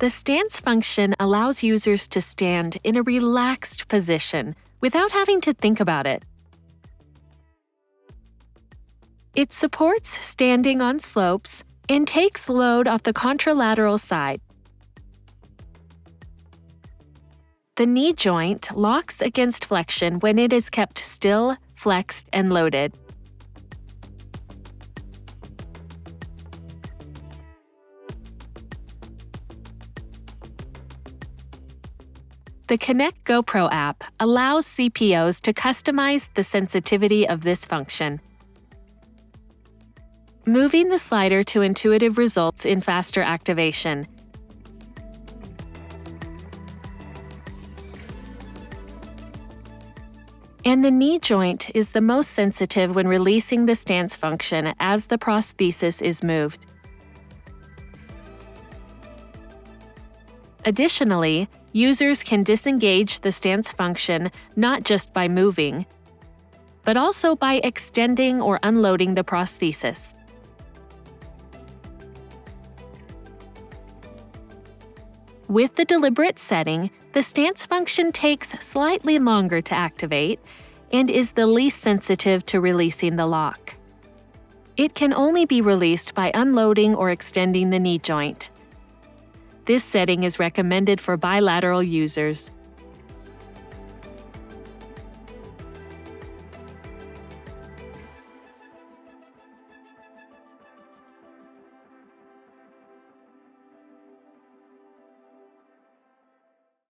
The stance function allows users to stand in a relaxed position without having to think about it. It supports standing on slopes and takes load off the contralateral side. The knee joint locks against flexion when it is kept still, flexed, and loaded. The connectgo.pro app allows CPOs to customize the sensitivity of this function. Moving the slider to intuitive results in faster activation. And the knee joint is the most sensitive when releasing the stance function as the prosthesis is moved. Additionally, users can disengage the stance function not just by moving, but also by extending or unloading the prosthesis. With the deliberate setting, the stance function takes slightly longer to activate and is the least sensitive to releasing the lock. It can only be released by unloading or extending the knee joint. This setting is recommended for bilateral users.